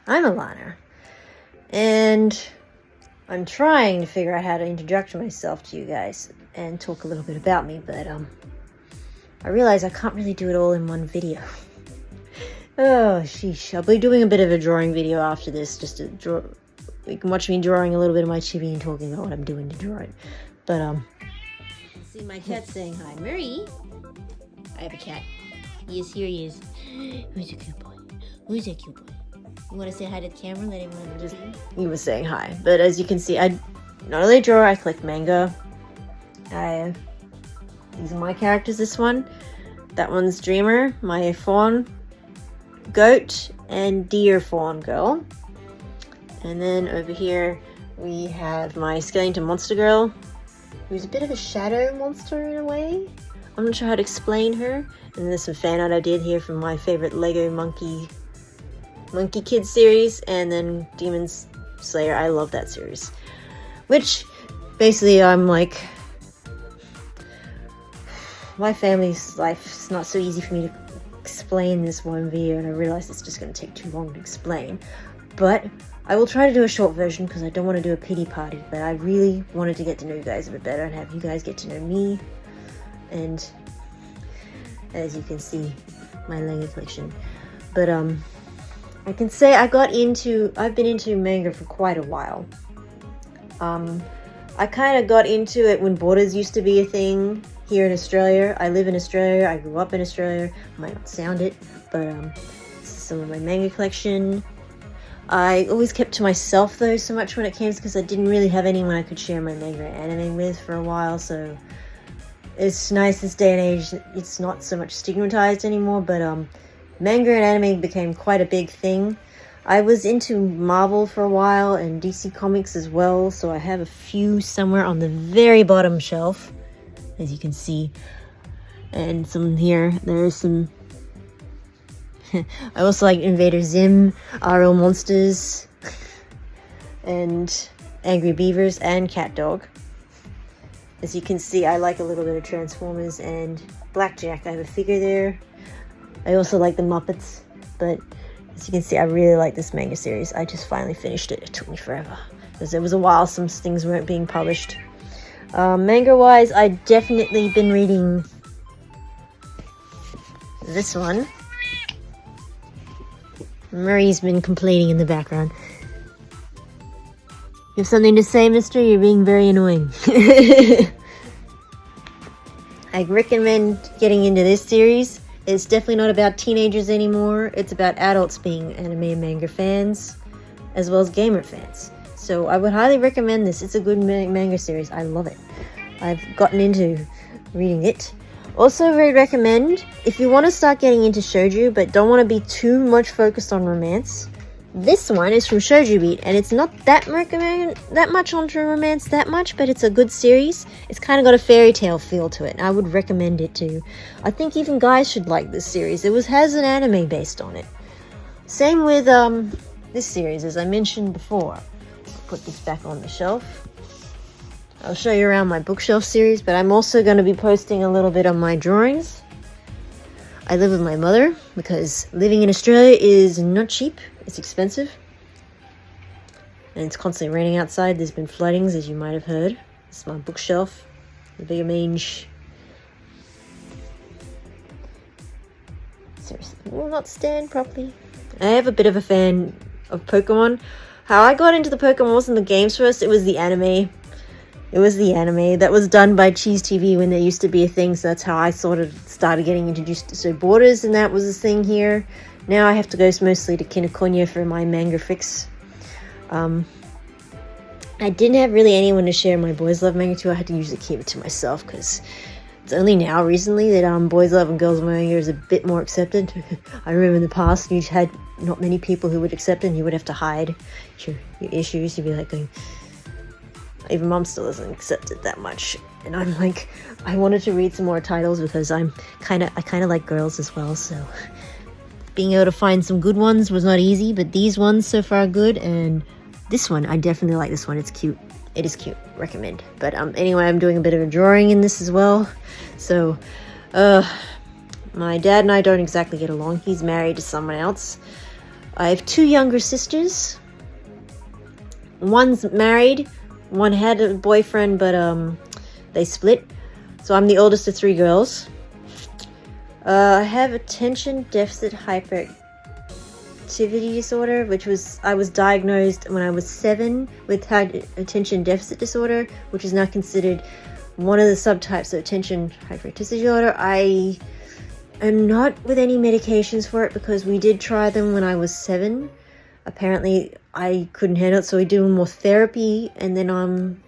I'm Alana, and I'm trying to figure out how to introduce myself to you guys and talk a little bit about me, but I realize I can't really do it all in one video. Oh, sheesh. I'll be doing a bit of a drawing video after this, just to draw. You can watch me drawing a little bit of my chibi and talking about what I'm doing to draw it. But, see my cat saying hi. Murray! I have a cat. Yes, here he is. Who's a cute boy? Who's a cute boy? You want to say hi to the camera? Let everyone just... He was saying hi. But as you can see, I not only draw, I collect manga. These are my characters, this one. That one's Dreamer, my fawn goat, and deer fawn girl. And then over here, we have my skeleton monster girl, who's a bit of a shadow monster in a way. I'm not sure how to explain her. And there's some fan art I did here from my favorite Lego Monkey Kids series, and then Demon Slayer. I love that series. Which, basically, I'm like... My family's life is not so easy for me to explain this one video, and I realize it's just going to take too long to explain. But I will try to do a short version because I don't want to do a pity party, but I really wanted to get to know you guys a bit better and have you guys get to know me. And as you can see, my Lego collection. But I can say I've been into manga for quite a while. I kind of got into it when Borders used to be a thing here in Australia. I live in Australia, I grew up in Australia. I might not sound it, but this is some of my manga collection. I always kept to myself though so much when it came, because I didn't really have anyone I could share my manga and anime with for a while, so it's nice this day and age it's not so much stigmatized anymore. But manga and anime became quite a big thing. I was into Marvel for a while and DC Comics as well, so I have a few somewhere on the very bottom shelf, as you can see. And some here, there's some... I also like Invader Zim, RL Monsters, and Angry Beavers, and Cat Dog. As you can see, I like a little bit of Transformers and Blackjack. I have a figure there. I also like the Muppets, but as you can see, I really like this manga series. I just finally finished it. It took me forever, because it was a while some things weren't being published. Manga-wise, I've definitely been reading this one. Murray's been complaining in the background. You have something to say, mister? You're being very annoying. I recommend getting into this series. It's definitely not about teenagers anymore. It's about adults being anime and manga fans, as well as gamer fans. So I would highly recommend this. It's a good manga series. I love it. I've gotten into reading it. Also very recommend, if you want to start getting into shoujo but don't want to be too much focused on romance, this one is from Shoujo Beat, and it's not that much onto romance but it's a good series. It's kind of got a fairy tale feel to it, and I would recommend it too. I think even guys should like this series. It has an anime based on it. Same with this series, as I mentioned before. I'll put this back on the shelf. I'll show you around my bookshelf series, but I'm also going to be posting a little bit on my drawings. I live with my mother, because living in Australia is not cheap. It's expensive. And it's constantly raining outside. There's been floodings, as you might have heard. This is my bookshelf. The bigger mange. Seriously, it will not stand properly. I have a bit of a fan of Pokemon. How I got into the Pokemon wasn't the games first, it was the anime. It was the anime that was done by Cheese TV when there used to be a thing, so that's how I sort of started getting introduced to So Borders, and that was a thing here. Now I have to go mostly to Kinokuniya for my manga fix. I didn't have really anyone to share my Boys Love manga to. I had to usually keep it to myself, because it's only now recently that Boys Love and Girls manga is a bit more accepted. I remember in the past you had not many people who would accept it, and you would have to hide your issues. You'd be like going... Even Mom still doesn't accept it that much, and I'm like, I wanted to read some more titles because I kind of like girls as well. So being able to find some good ones was not easy, but these ones so far are good, and this one I definitely like. This one, it's cute. It is cute. Recommend. But anyway, I'm doing a bit of a drawing in this as well. So my dad and I don't exactly get along. He's married to someone else. I have 2 younger sisters. One's married. One had a boyfriend, but they split. So I'm the oldest of 3 girls. I have attention deficit hyperactivity disorder, I was diagnosed when I was 7 with attention deficit disorder, which is now considered one of the subtypes of attention hyperactivity disorder. I am not with any medications for it because we did try them when I was 7. Apparently I couldn't handle it, so we do more therapy, and then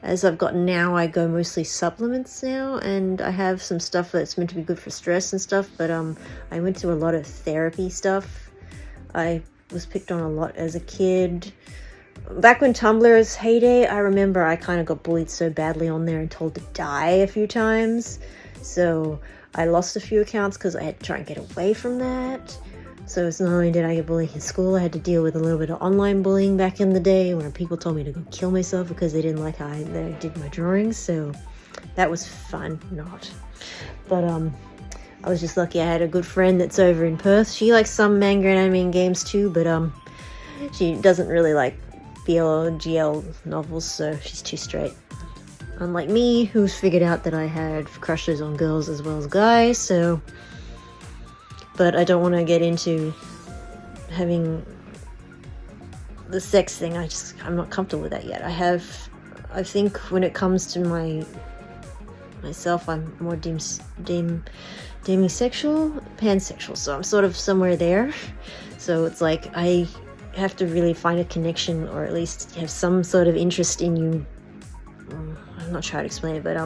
as I've gotten now, I go mostly supplements now, and I have some stuff that's meant to be good for stress and stuff, but I went to a lot of therapy stuff. I was picked on a lot as a kid. Back when Tumblr's heyday, I remember I kind of got bullied so badly on there and told to die a few times. So I lost a few accounts because I had to try and get away from that. So it's not only did I get bullied in school, I had to deal with a little bit of online bullying back in the day where people told me to go kill myself because they didn't like how I did my drawings. So that was fun, But I was just lucky I had a good friend that's over in Perth. She likes some manga and anime games too, but she doesn't really like BL or GL novels, so she's too straight. Unlike me, who's figured out that I had crushes on girls as well as guys, so... But I don't want to get into having the sex thing. I'm not comfortable with that yet. I think when it comes to myself, I'm more demisexual, pansexual, so I'm sort of somewhere there. So it's like I have to really find a connection, or at least have some sort of interest in you. I'm not sure how to explain it, but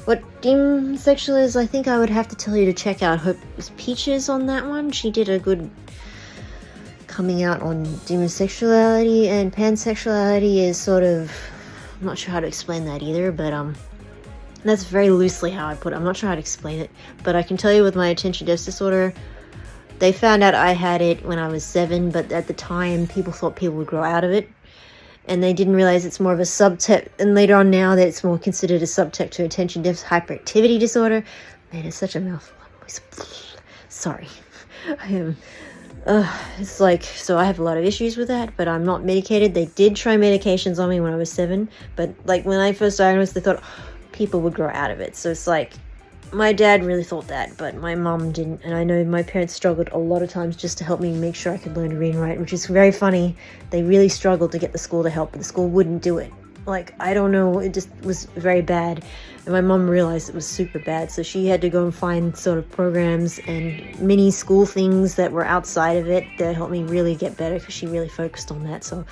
what demisexual is, I think I would have to tell you to check out Peaches on that one. She did a good coming out on demisexuality, and pansexuality is sort of, I'm not sure how to explain that either, but that's very loosely how I put it. I'm not sure how to explain it, but I can tell you with my attention deficit disorder, they found out I had it when I was 7, but at the time people thought people would grow out of it, and they didn't realize it's more of a subtype, and later on now that it's more considered a subtype to attention deficit hyperactivity disorder. Man, it's such a mouthful. Sorry. I am... it's like, so I have a lot of issues with that, but I'm not medicated. They did try medications on me when I was 7, but like when I first diagnosed, they thought people would grow out of it. So it's like, my dad really thought that, but my mom didn't, and I know my parents struggled a lot of times just to help me make sure I could learn to read and write, which is very funny. They really struggled to get the school to help, but the school wouldn't do it. Like, I don't know, it just was very bad, and my mom realized it was super bad, so she had to go and find sort of programs and mini school things that were outside of it that helped me really get better, because she really focused on that. So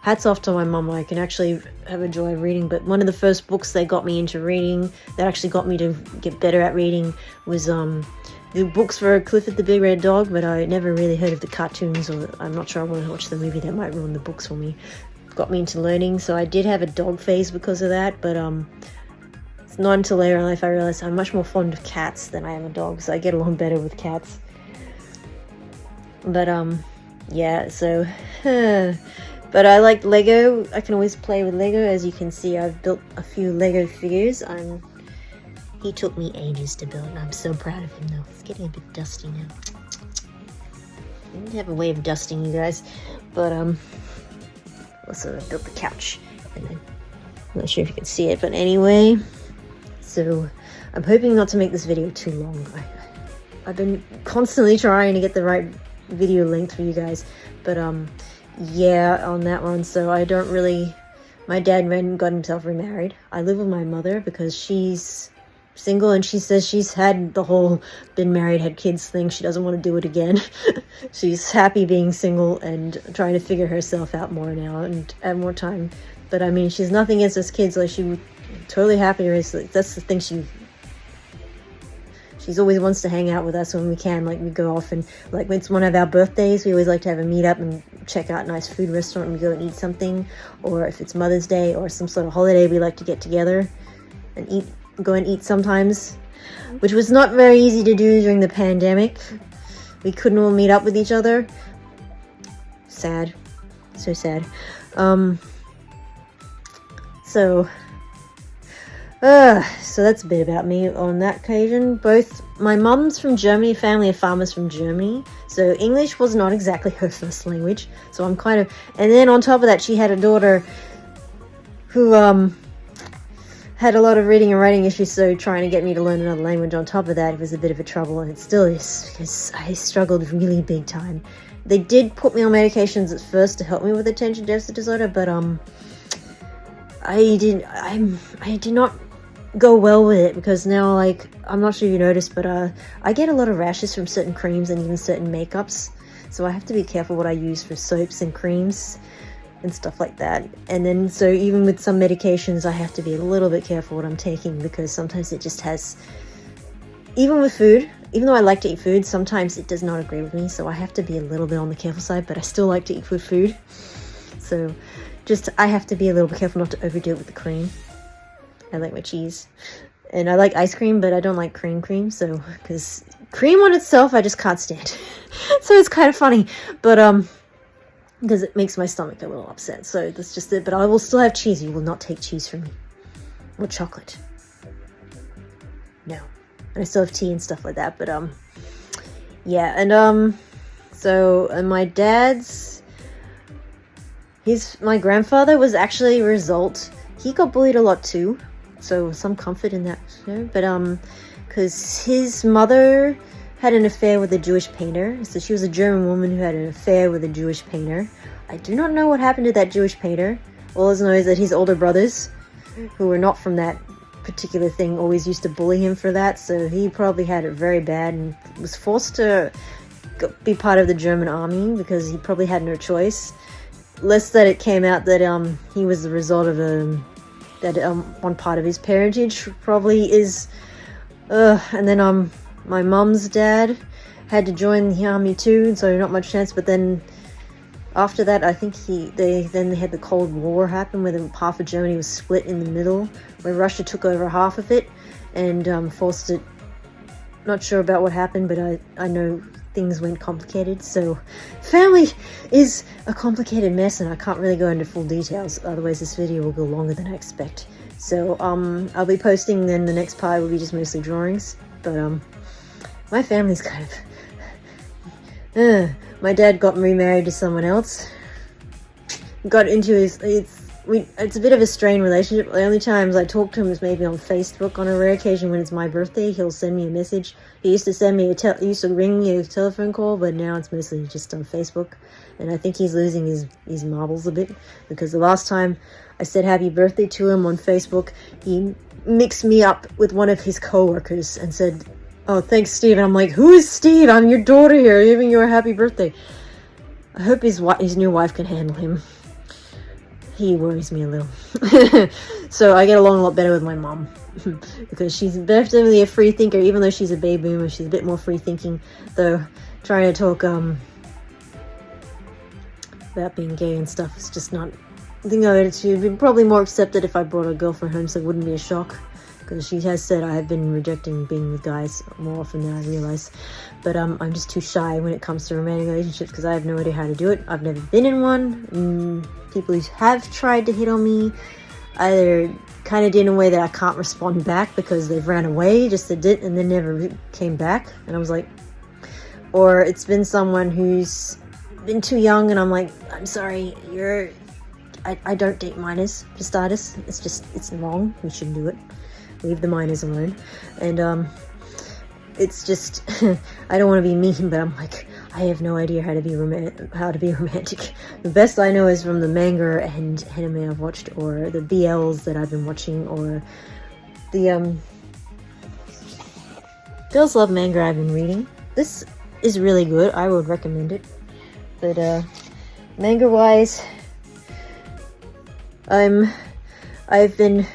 hats off to my mom. I can actually have a joy of reading, but one of the first books that got me into reading, that actually got me to get better at reading, was the books for Clifford the Big Red Dog, but I never really heard of the cartoons, or I'm not sure I want to watch the movie. That might ruin the books for me. Got me into learning, so I did have a dog phase because of that, but it's not until later in life I realized I'm much more fond of cats than I am of dogs. I get along better with cats. But yeah, so but I like Lego. I can always play with Lego. As you can see, I've built a few Lego figures. He took me ages to build, and I'm so proud of him though. It's getting a bit dusty now. I didn't have a way of dusting, you guys, but also I built the couch, and then I'm not sure if you can see it, but anyway, so I'm hoping not to make this video too long. I've been constantly trying to get the right video length for you guys, but yeah, on that one. So I don't really, my dad got himself remarried. I live with my mother because she's single, and she says she's had the whole been married, had kids thing. She doesn't want to do it again. She's happy being single and trying to figure herself out more now and have more time. But I mean, she's nothing against us kids. Like, she totally happy. Like, that's the thing. She's always wants to hang out with us when we can. Like, we go off, and like when it's one of our birthdays, we always like to have a meet up and check out a nice food restaurant and we go and eat something. Or if it's Mother's Day or some sort of holiday, we like to get together and go and eat sometimes, which was not very easy to do during the pandemic. We couldn't all meet up with each other. Sad. So sad. So So that's a bit about me on that occasion. Both my mum's from Germany, family of farmers from Germany, so English was not exactly her first language. So I'm kind of, and then on top of that, she had a daughter who had a lot of reading and writing issues. So trying to get me to learn another language on top of that was a bit of a trouble, and it still is because I struggled really big time. They did put me on medications at first to help me with attention deficit disorder, but I did not go well with it, because now, like, I'm not sure if you noticed, but I get a lot of rashes from certain creams and even certain makeups, so I have to be careful what I use for soaps and creams and stuff like that. And then so even with some medications, I have to be a little bit careful what I'm taking, because sometimes it just has, even with food, even though I like to eat food, sometimes it does not agree with me, so I have to be a little bit on the careful side, but I still like to eat with food, so just I have to be a little bit careful not to overdo it with the cream. I like my cheese, and I like ice cream, but I don't like cream, so, because cream on itself I just can't stand. So it's kind of funny, but because it makes my stomach a little upset, so that's just it. But I will still have cheese. You will not take cheese from me, or chocolate. No. And I still have tea and stuff like that, but yeah. And so, and my dad's, my grandfather was actually a result, he got bullied a lot too, so some comfort in that, you know? But because his mother had an affair with a Jewish painter, so she was a German woman who had an affair with a Jewish painter. I do not know what happened to that Jewish painter. All I know is that his older brothers, who were not from that particular thing, always used to bully him for that, so he probably had it very bad and was forced to be part of the German army because he probably had no choice. Less that it came out that he was the result of one part of his parentage probably is, and then my mum's dad had to join the army too, so not much chance. But then after that, I think they had the Cold War happen, where half of Germany was split in the middle, where Russia took over half of it and forced it. Not sure about what happened, but I know things went complicated. So family is a complicated mess, and I can't really go into full details, otherwise this video will go longer than I expect. So I'll be posting, then the next part will be just mostly drawings. But my family's kind of my dad got remarried to someone else, got into it's a bit of a strained relationship. The only times I talk to him is maybe on Facebook. On a rare occasion when it's my birthday, he'll send me a message. He used to send me he used to ring me a telephone call, but now it's mostly just on Facebook. And I think he's losing his marbles a bit, because the last time I said happy birthday to him on Facebook, he mixed me up with one of his co-workers and said, "Oh, thanks, Steve." And I'm like, "Who is Steve? I'm your daughter here, giving you a happy birthday." I hope his new wife can handle him. He worries me a little. So I get along a lot better with my mom because she's definitely a free thinker. Even though she's a baby boomer, she's a bit more free thinking. Though trying to talk about being gay and stuff is just not. I think she'd be probably more accepted if I brought a girlfriend home, so it wouldn't be a shock. Because she has said I have been rejecting being with guys more often than I realize. But I'm just too shy when it comes to romantic relationships, because I have no idea how to do it. I've never been in one. People who have tried to hit on me either kind of did in a way that I can't respond back because they've ran away, just did it, and then never came back. And I was like, or it's been someone who's been too young, and I'm like, I'm sorry, I don't date minors, for starters. It's wrong. We shouldn't do it. Leave the minors alone. And it's just I don't want to be mean, but I'm like, I have no idea how to be romantic. The best I know is from the manga and anime I've watched, or the BLs that I've been watching, or the Girls Love manga I've been reading. This is really good. I would recommend it. But manga wise, I've been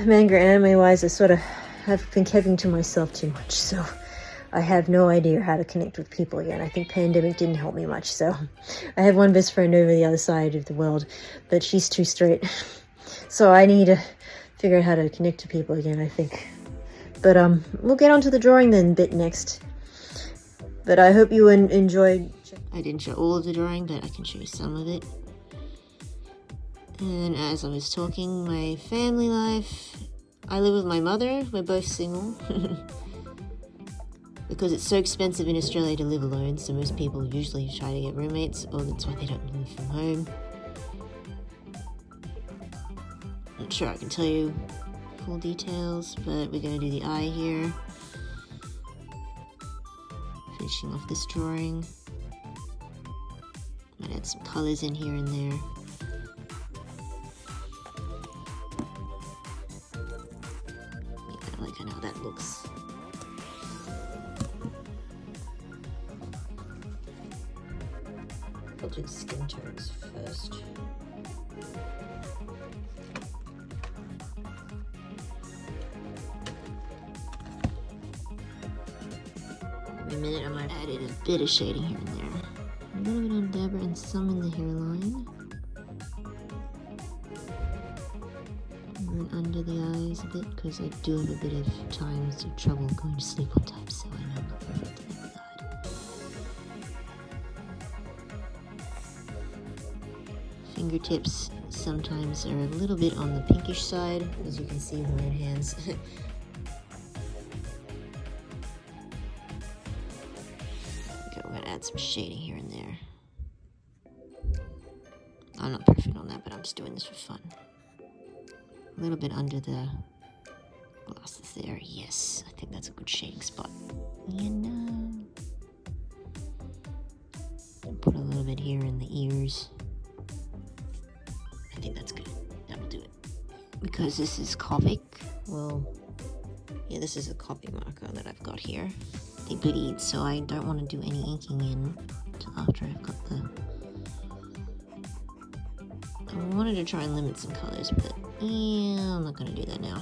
manga anime wise, I sort of have been keeping to myself too much, so I have no idea how to connect with people again. I think pandemic didn't help me much, so I have one best friend over the other side of the world, but she's too straight, so I need to figure out how to connect to people again, I think. But we'll get on to the drawing then bit next. But I hope you enjoyed. I didn't show all of the drawing, but I can show you some of it. And as I was talking, my family life, I live with my mother. We're both single. Because it's so expensive in Australia to live alone, so most people usually try to get roommates, or that's why they don't live from home. Not sure I can tell you full details, but we're going to do the eye here. Finishing off this drawing. Might add some colours in here and there. Yeah, I like how that looks. I'll do the skin tones first. In a minute, I might have added a bit of shading here and there. A little bit on Deborah and some in the hairline. And then under the eyes a bit, because I do have a bit of times of trouble going to sleep on time, so I know I'm not perfect in that regard. Fingertips sometimes are a little bit on the pinkish side, as you can see with my own hands. Add some shading here and there. I'm not perfect on that, but I'm just doing this for fun. A little bit under the glasses there. Yes, I think that's a good shading spot. You know. And put a little bit here in the ears. I think that's good. That'll do it. Because this is Copic, well, yeah, this is a copy marker that I've got here. They bleed, so I don't want to do any inking in until after I've got the... I wanted to try and limit some colors, but yeah, I'm not going to do that now.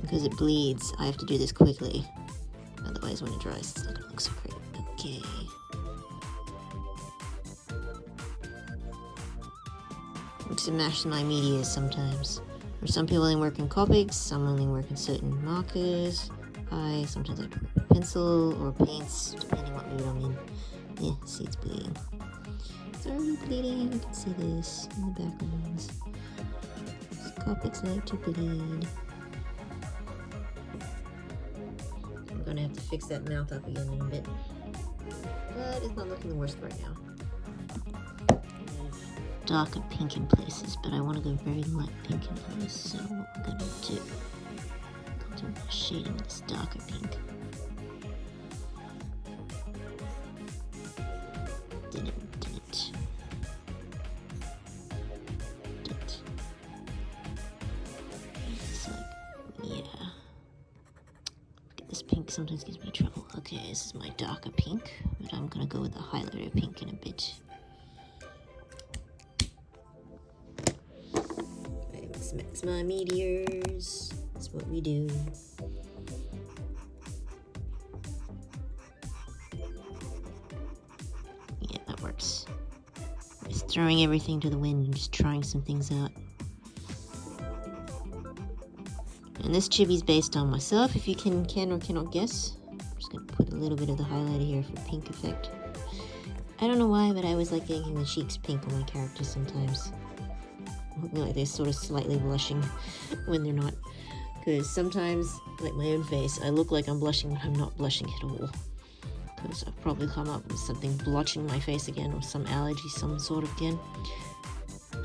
Because it bleeds, I have to do this quickly. Otherwise, when it dries, it's not going to look so great. Okay. To match my media sometimes. For some people only work in Copics, some only work in certain markers. I sometimes like to work with pencil or paints, depending what mood I'm in. Yeah, see it's bleeding. It's already bleeding, you can see this in the backgrounds. Copics like to bleed. I'm gonna have to fix that mouth up again in a bit. But it's not looking the worst right now. Darker pink in places, but I want to go very light pink in others, so what we're going to do, I'll do a shading with this darker pink. Didn't. It's like, yeah. This pink sometimes gives me trouble. Okay, this is my darker pink, but I'm going to go with the highlighter pink in a bit. Mix my meteors. That's what we do. Yeah, that works. Just throwing everything to the wind and just trying some things out. And this chibi's based on myself, if you can or cannot guess. I'm just going to put a little bit of the highlighter here for pink effect. I don't know why, but I always like getting the cheeks pink on my characters sometimes. Like they're sort of slightly blushing when they're not. Because sometimes, like my own face, I look like I'm blushing when I'm not blushing at all. Because I've probably come up with something blotching my face again, or some allergy, some sort of again.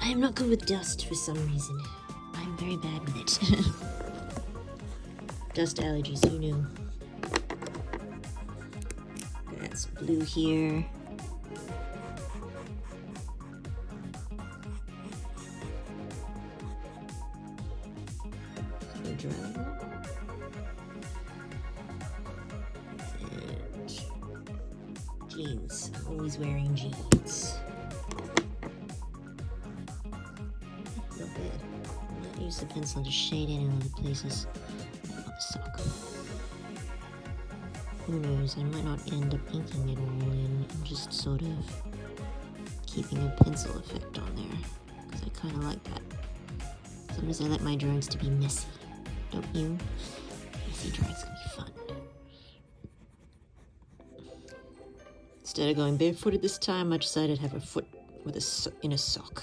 I am not good with dust for some reason. I'm very bad with it. Dust allergies, who knew? Add some blue here. And jeans. I'm always wearing jeans. Not bad. I might use the pencil to shade in other places. Like on the sock. Who knows? I might not end up inking it all in and just sort of keeping a pencil effect on there. Because I kind of like that. Sometimes I like my drawings to be messy. Don't you? Messy drawings can be fun. Instead of going barefooted this time, I decided to have a foot with in a sock.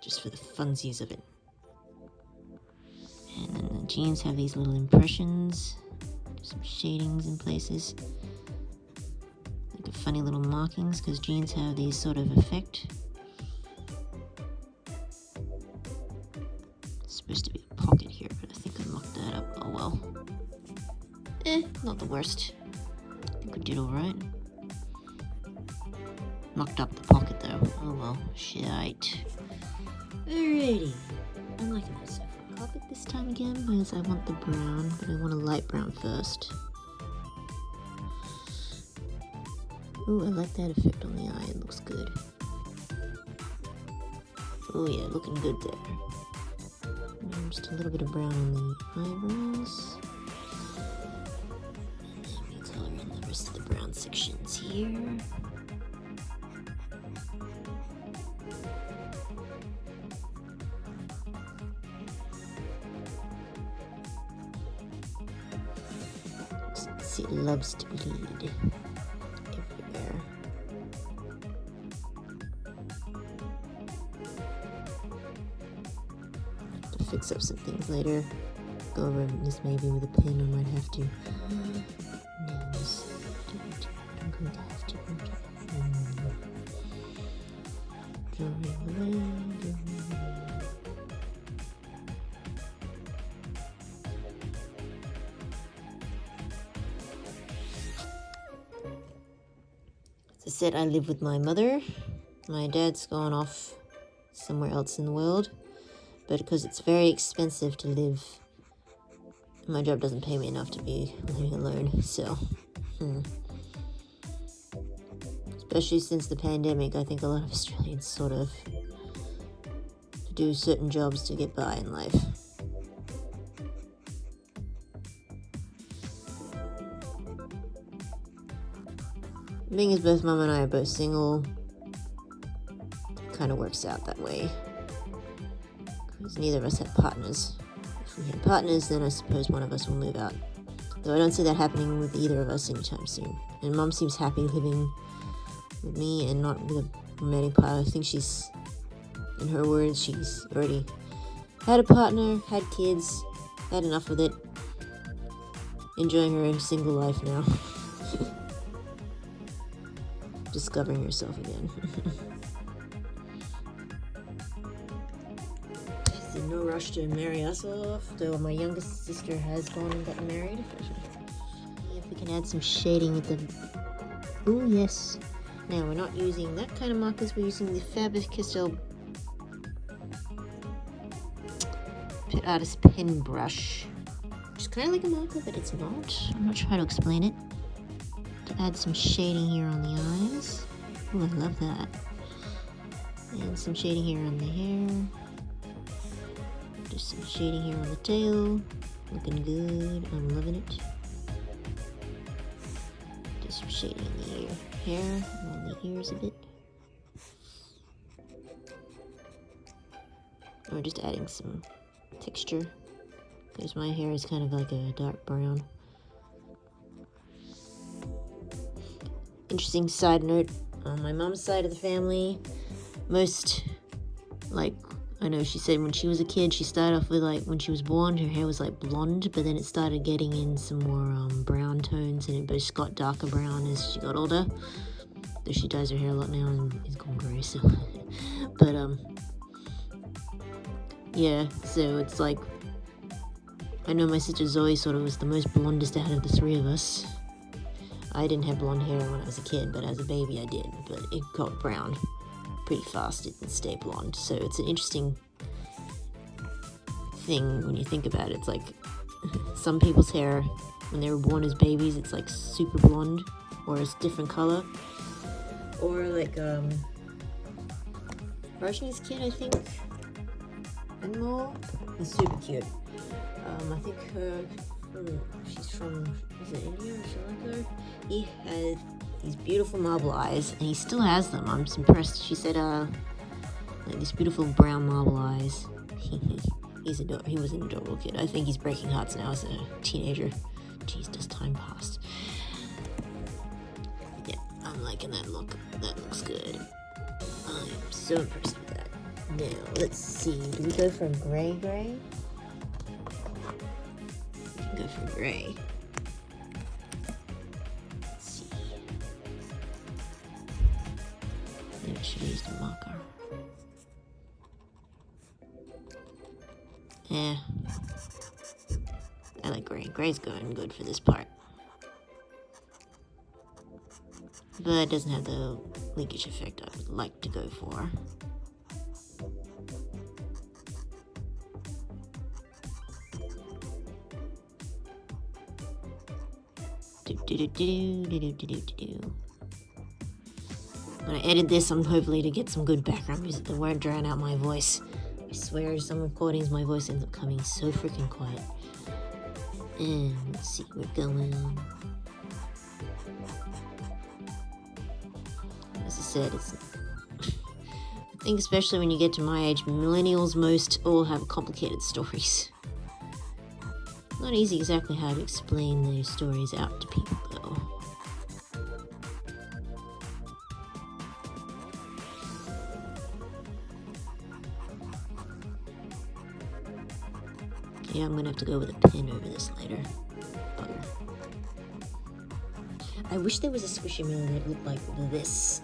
Just for the funsies of it. And then the jeans have these little impressions. Some shadings in places. Like the funny little markings, because jeans have these sort of effect. It's supposed to be a pocket here, but I think I mucked that up. Oh well. Not the worst. I think we did alright. Mucked up the pocket though. Oh well, shite. Alrighty. I'm liking that so far. I'll pick this time again because I want the brown, but I want a light brown first. Ooh, I like that effect on the eye. It looks good. Oh yeah, looking good there. And just a little bit of brown on the eyebrows. And then we color in the rest of the brown sections here. It loves to bleed everywhere. To fix up some things later. Go over this maybe with a pen. I might have to. Names. I'm going to have to. Drawing away. As I said, I live with my mother. My dad's gone off somewhere else in the world, but because it's very expensive to live, my job doesn't pay me enough to be living alone, so especially since the pandemic, I think a lot of Australians sort of do certain jobs to get by in life. Being as both Mum and I are both single, kind of works out that way. Because neither of us have partners. If we had partners, then I suppose one of us will move out. Though I don't see that happening with either of us anytime soon. And Mum seems happy living with me and not with a romantic partner. I think she's, in her words, she's already had a partner, had kids, had enough with it. Enjoying her single life now. Discovering herself again. She's in no rush to marry us off, though my youngest sister has gone and gotten married. If we can add some shading with the... Ooh, yes. Now, we're not using that kind of markers, we're using the Faber-Castell Pet Artist pen brush. Which is kind of like a marker, but it's not. I'm not sure how to explain it. To add some shading here on the eyes. Ooh, I love that. And some shading here on the hair. Just some shading here on the tail. Looking good. I'm loving it. Just some shading in the hair and on the ears a bit. And we're just adding some texture because my hair is kind of like a dark brown. Interesting side note, on my mom's side of the family, I know she said when she was a kid, she started off with, when she was born, her hair was, blonde, but then it started getting in some more, brown tones, and it just got darker brown as she got older. Though she dyes her hair a lot now, and it's gone grey, so... but, yeah, so it's I know my sister Zoe sort of was the most blondest out of the three of us. I didn't have blonde hair when I was a kid, but as a baby I did. But it got brown pretty fast. It didn't stay blonde. So it's an interesting thing when you think about it. It's some people's hair, when they were born as babies, it's super blonde, or it's different color. Or Rajni's kid, I think, Anmol, is super cute. I think she's from, is it India or Sri Lanka? He had these beautiful marble eyes, and he still has them. I'm just impressed. She said, these beautiful brown marble eyes. He was an adorable kid. I think he's breaking hearts now as a teenager. Jeez, does time pass. Yeah, I'm making that look. That looks good. I'm so impressed with that. Now, let's see. Do we go from gray? Go for gray. Let's see. Maybe I should use the marker. Yeah. I like gray. Gray's going good for this part. But it doesn't have the leakage effect I would like to go for. When I edit this, I'm hopefully to get some good background music that won't drown out my voice. I swear, some recordings my voice ends up coming so freaking quiet. And let's see, we're going. As I said, it's. I think especially when you get to my age, millennials most all have complicated stories. Not easy exactly how to explain those stories out to people, though. Yeah, I'm gonna have to go with a pen over this later. Bugger. I wish there was a Squishmallow that looked like this.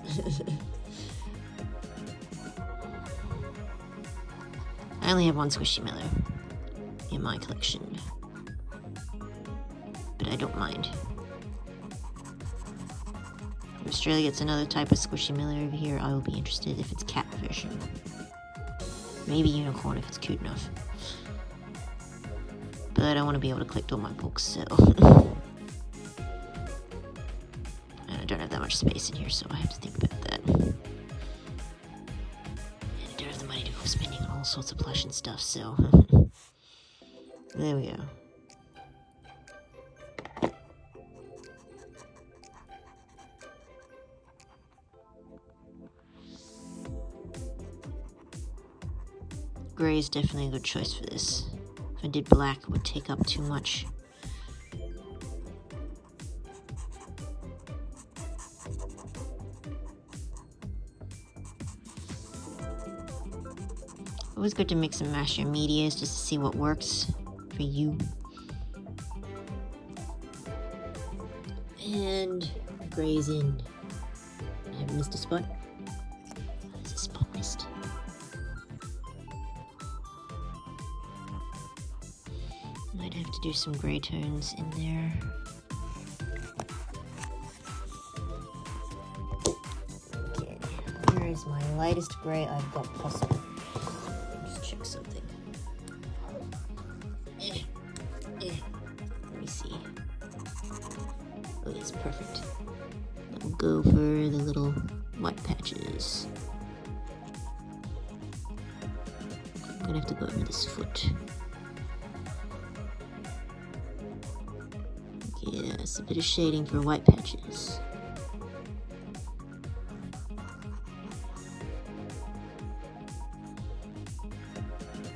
I only have one Squishmallow in my collection. But I don't mind. If Australia gets another type of Squishmallow over here, I will be interested if it's cat version. Maybe unicorn if it's cute enough. But I don't want to be able to collect all my books, so... And I don't have that much space in here, so I have to think about that. And I don't have the money to go spending on all sorts of plush and stuff, so... There we go. Gray is definitely a good choice for this. If I did black, it would take up too much. Always good to mix and match your medias just to see what works for you. And gray's in. I have missed a spot. What is a spot missed? Might have to do some gray tones in there. Okay, here is my lightest gray I've got possible. Just check something. Let me see. Oh, yes, perfect. That will go for the little white patches. I'm gonna have to go over this foot. Yes, a bit of shading for white patches.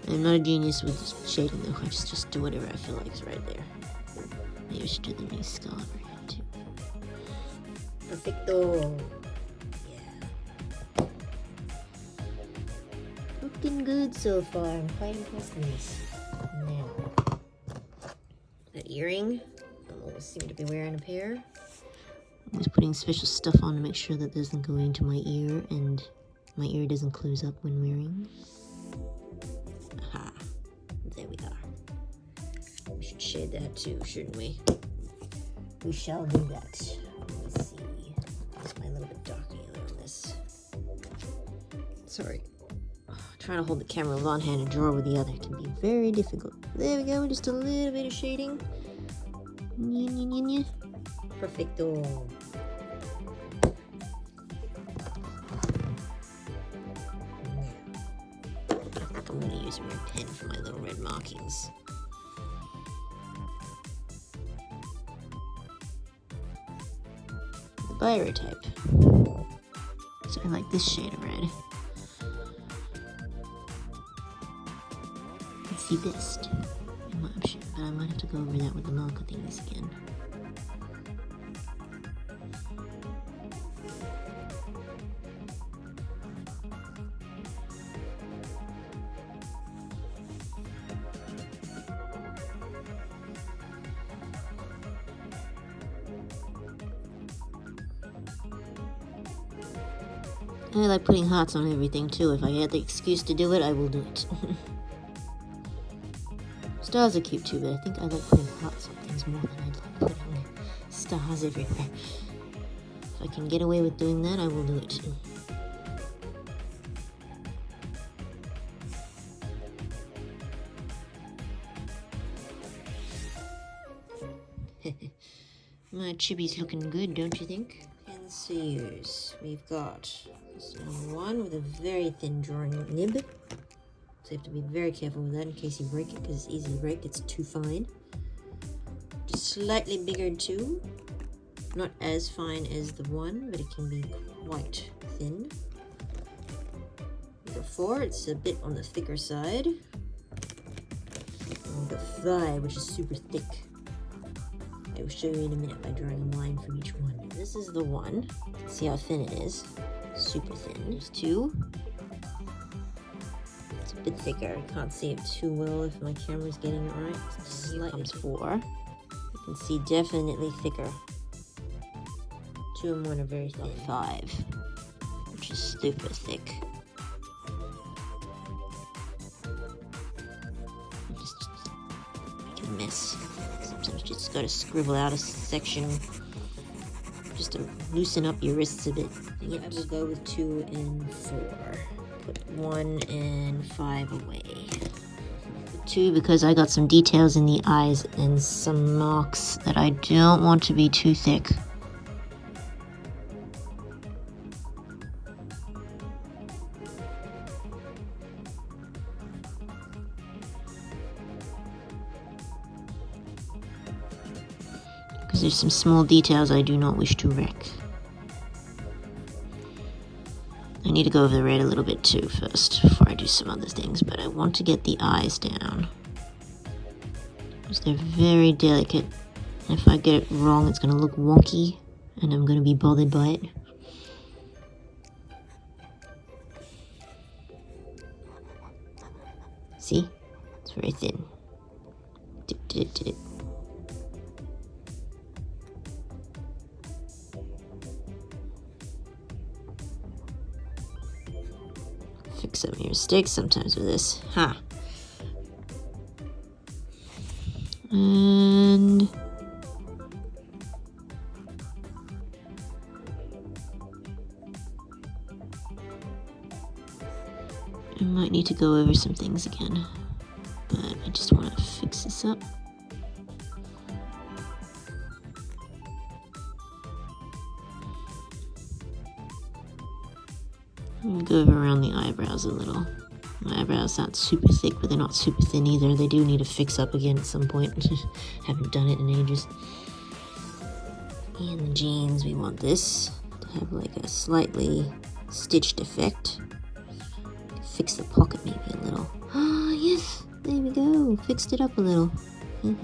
I'm not a genius with shading though, I just do whatever I feel like is right there. Maybe I should do the nice skull over here too. Perfecto! Yeah. Looking good so far, I'm quite impressed with this. Now, that earring. I seem to be wearing a pair. I'm just putting special stuff on to make sure that doesn't go into my ear and my ear doesn't close up when wearing. Aha. There we are. We should shade that too, shouldn't we? We shall do that. Let me see. Just my little bit darker yellow on this. Sorry. Trying to hold the camera with one hand and draw with the other can be very difficult. There we go, just a little bit of shading. Perfecto. I'm going to use a red pen for my little red markings. The Biro type. So I like this shade of red. It's the best. Option, but I might have to go over that with the marker things again. I like putting hearts on everything too. If I had the excuse to do it, I will do it. Stars are cute too, but I think I like putting hearts on things more than I like putting stars everywhere. If I can get away with doing that, I will do it. My chibi's looking good, don't you think? Pencils. We've got this number one with a very thin drawing nib. So you have to be very careful with that in case you break it, because it's easy to break. It's too fine. Just slightly bigger too. Not as fine as the one, but it can be quite thin. Number four, it's a bit on the thicker side. And number five, which is super thick. I will show you in a minute by drawing a line from each one. This is the one. See how thin it is? Super thin. There's two. It's a bit thicker. I can't see it too well if my camera's getting it right. Slightly. Four. You can see definitely thicker. Two and one are very thin. Five, which is super thick. Just make a mess. Sometimes you just gotta scribble out a section just to loosen up your wrists a bit. Yeah, I will go with 2 and 4. Put 1 and 5 away. 2 because I got some details in the eyes and some marks that I don't want to be too thick. Because there's some small details I do not wish to wreck. I need to go over the red a little bit too first before I do some other things, but I want to get the eyes down because they're very delicate. And if I get it wrong, it's going to look wonky and I'm going to be bothered by it. See? It's very thin. Did it. Fix some of your mistakes sometimes with this. Ha! And I might need to go over some things again, but I just want to fix this up. Go over around the eyebrows a little. My eyebrows aren't super thick, but they're not super thin either. They do need to fix up again at some point. Haven't done it in ages. And the jeans, we want this to have like a slightly stitched effect. Fix the pocket maybe a little. Ah, yes! There we go. Fixed it up a little. There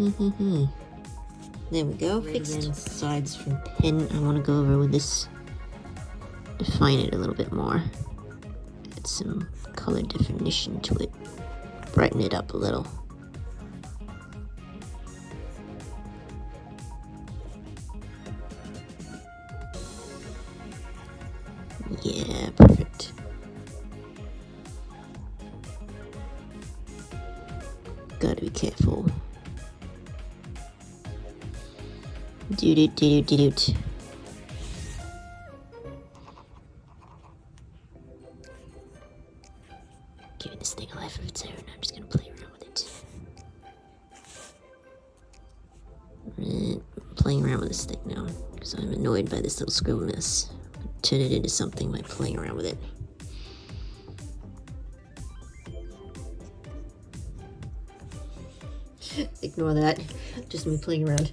we go. Fixed. Sides from pen. I want to go over with this. Define it a little bit more. Add some color definition to it. Brighten it up a little. Yeah, perfect. Gotta be careful. Doot. Giving this thing a life of its own. I'm just gonna play around with it. I'm playing around with this thing now because I'm annoyed by this little scribble mess. Turn it into something by playing around with it. Ignore that. Just me playing around.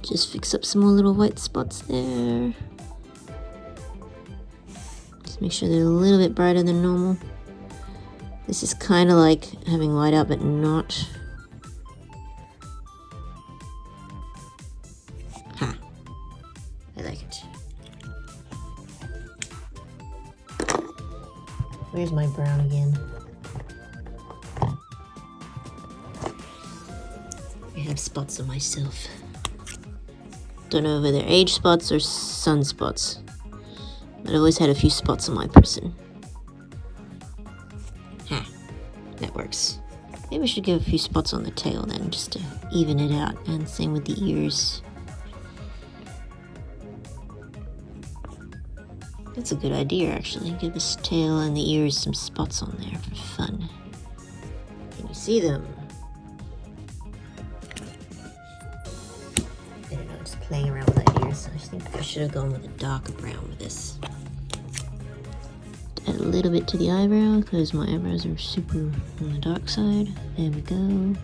Just fix up some more little white spots there. Just make sure they're a little bit brighter than normal. This is kind of like having white out, but not. Ha! I like it. Where's my brown again? I have spots on myself. Don't know whether they're age spots or sunspots. But I've always had a few spots on my person. That works. Maybe we should give a few spots on the tail then, just to even it out. And same with the ears. That's a good idea, actually. Give his tail and the ears some spots on there for fun. Can you see them? I don't know, just playing around with ideas. I think I should have gone with a darker brown with this. Add a little bit to the eyebrow, because my eyebrows are super on the dark side. There we go.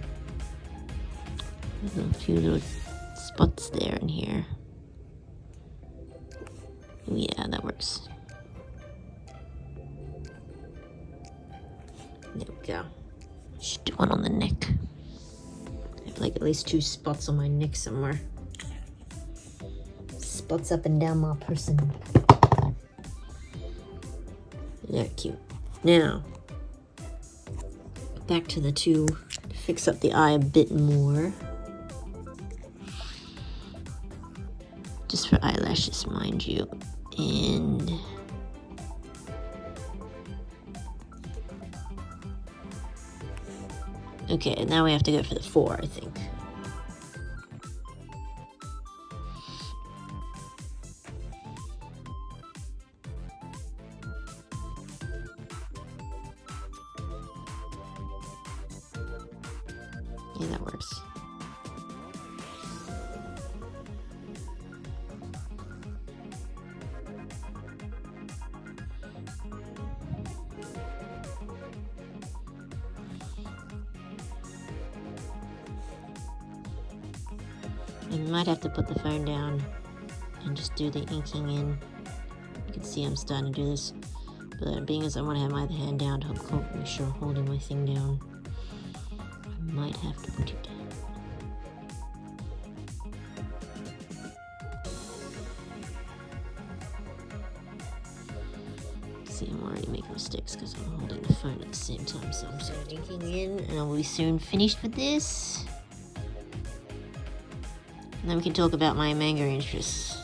There's a few little spots there and here. Yeah, that works. There we go. Should do one on the neck. I have like at least 2 spots on my neck somewhere. Spots up and down my person. They're cute. Now, back to the 2 to fix up the eye a bit more. Just for eyelashes, mind you. And okay, now we have to go for the 4, I think. Yeah, that works. I might have to put the phone down and just do the inking in. You can see I'm starting to do this, but being as I want to have my other hand down to make sure I'm holding my thing down, I might have to put it down. See, I'm already making mistakes because I'm holding the phone at the same time, so I'm sort of inking in, and I'll be soon finished with this. And then we can talk about my manga interests.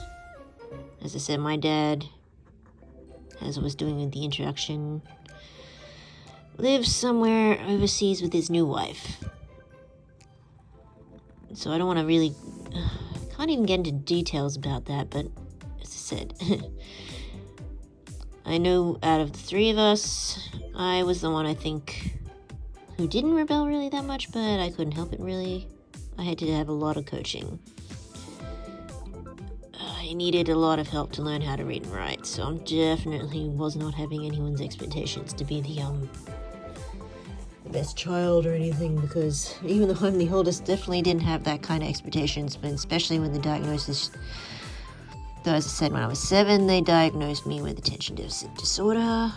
As I said, my dad, as I was doing with the introduction, lives somewhere overseas with his new wife. So I don't want to really... can't even get into details about that, but as I said... I know out of the 3 of us, I was the one, I think, who didn't rebel really that much, but I couldn't help it really. I had to have a lot of coaching. I needed a lot of help to learn how to read and write, so I definitely was not having anyone's expectations to be the best child or anything, because even though I'm the oldest, definitely didn't have that kind of expectations, but especially when the diagnosis, though as I said, when I was 7, they diagnosed me with attention deficit disorder.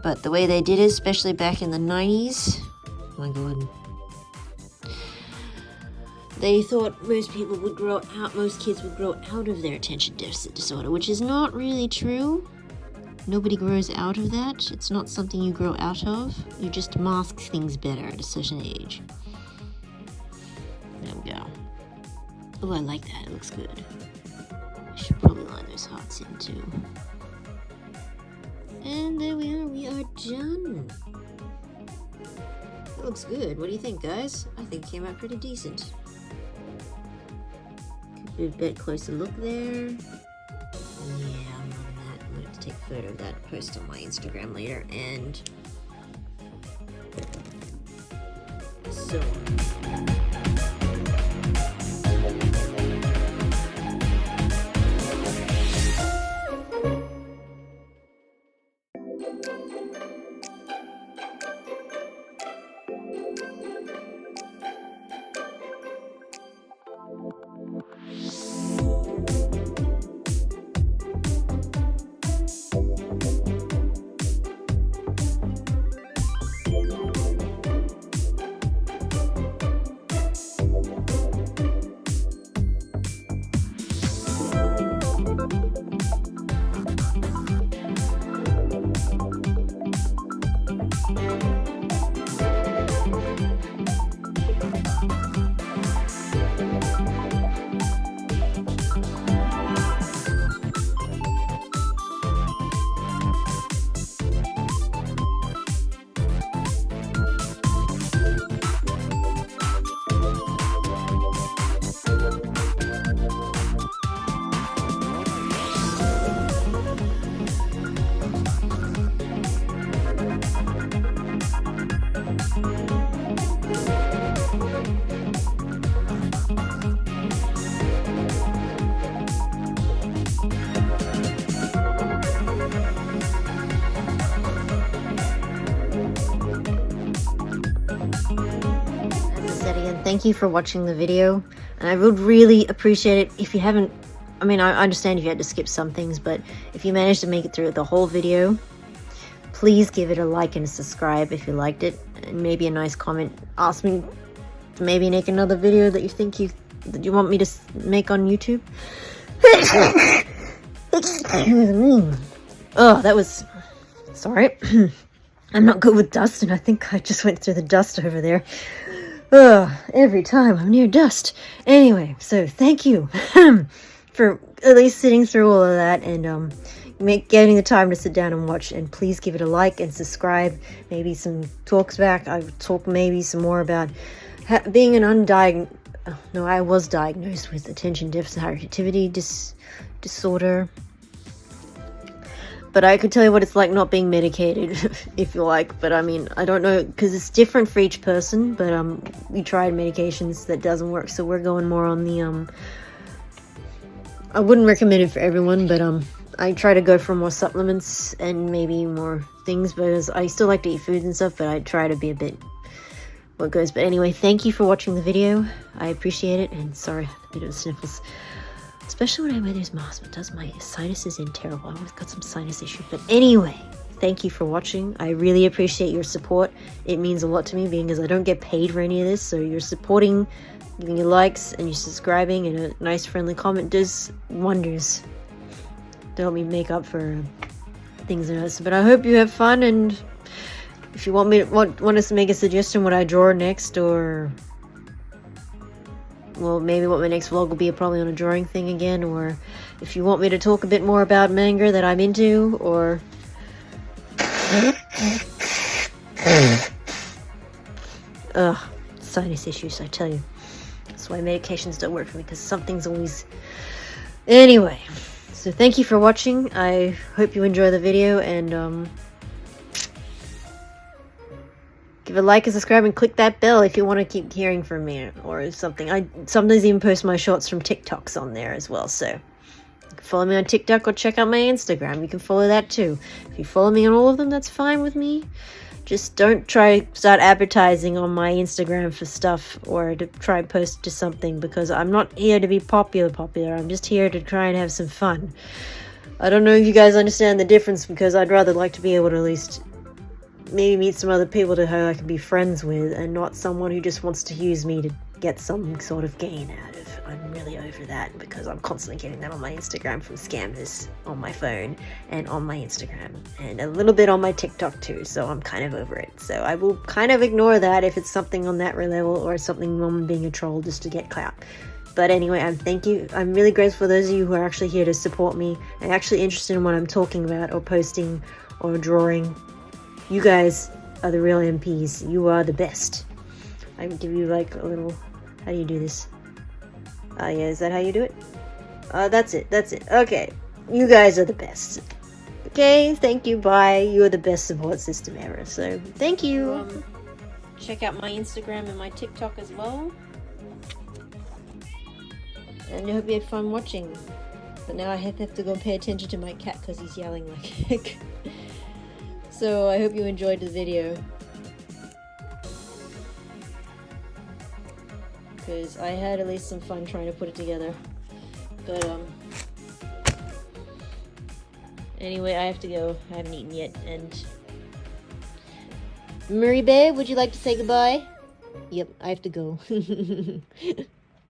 But the way they did it, especially back in the 90s, oh my god, they thought most kids would grow out of their attention deficit disorder, which is not really true. Nobody grows out of that. It's not something you grow out of. You just mask things better at a certain age. There we go. Oh, I like that. It looks good. I should probably line those hearts in too. And there we are. We are done. It looks good. What do you think, guys? I think it came out pretty decent. A bit closer look there. Yeah, I'm loving that. I'm going to have to take a photo of that, post on my Instagram later, and so on. thank you for watching the video, and I would really appreciate it if you haven't, I mean, I understand if you had to skip some things, but if you managed to make it through the whole video, please give it a like and a subscribe if you liked it, and maybe a nice comment. Ask me to maybe make another video that you want me to make on YouTube. Oh, that was... Sorry. I'm not good with dust, and I think I just went through the dust over there. Every time I'm near dust. Anyway, so thank you for at least sitting through all of that and getting the time to sit down and watch. And please give it a like and subscribe. Maybe some talks back. I would talk maybe some more about being an undiagnosed... No, I was diagnosed with attention deficit hyperactivity disorder. But I could tell you what it's like not being medicated, if you like. But I mean, I don't know, because it's different for each person. But we tried medications that doesn't work, so we're going more on the I wouldn't recommend it for everyone, but I try to go for more supplements and maybe more things, because I still like to eat food and stuff, but I try to be a bit what goes. But anyway, thank you for watching the video. I appreciate it, and sorry, a bit of sniffles. Especially when I wear those masks, but does my sinuses in terrible. I always got some sinus issues. But anyway, thank you for watching. I really appreciate your support. It means a lot to me, because I don't get paid for any of this. So you're supporting, giving your likes, and you're subscribing, and a nice friendly comment does wonders to help me make up for things and others. But I hope you have fun, and if you want us to make a suggestion what I draw next, or... well, maybe what my next vlog will be, probably on a drawing thing again, or if you want me to talk a bit more about manga that I'm into, or... Ugh, sinus issues, I tell you. That's why medications don't work for me, because something's always... Anyway, so thank you for watching. I hope you enjoy the video, and give a like and subscribe and click that bell if you want to keep hearing from me or something. I sometimes even post my shorts from TikToks on there as well, so you can follow me on TikTok or check out my Instagram. You can follow that too. If you follow me on all of them, that's fine with me. Just don't start advertising on my Instagram for stuff or to try and post to something, because I'm not here to be popular. I'm just here to try and have some fun. I don't know if you guys understand the difference, because I'd rather like to be able to at least maybe meet some other people who I can be friends with, and not someone who just wants to use me to get some sort of gain out of. I'm really over that, because I'm constantly getting that on my Instagram from scammers on my phone and on my Instagram, and a little bit on my TikTok too, so I'm kind of over it. So I will kind of ignore that if it's something on that level, or something I'm being a troll just to get clout. But anyway, thank you. I'm really grateful for those of you who are actually here to support me and actually interested in what I'm talking about or posting or drawing. You guys are the real MPs. You are the best. I would give you like a little... How do you do this? Yeah, is that how you do it? That's it. Okay. You guys are the best. Okay, thank you. Bye. You are the best support system ever. So, thank you. Check out my Instagram and my TikTok as well. And I hope you had fun watching. But now I have to go pay attention to my cat, because he's yelling like heck. So I hope you enjoyed the video, because I had at least some fun trying to put it together. But anyway, I have to go. I haven't eaten yet. And Murray Bay, would you like to say goodbye? Yep, I have to go.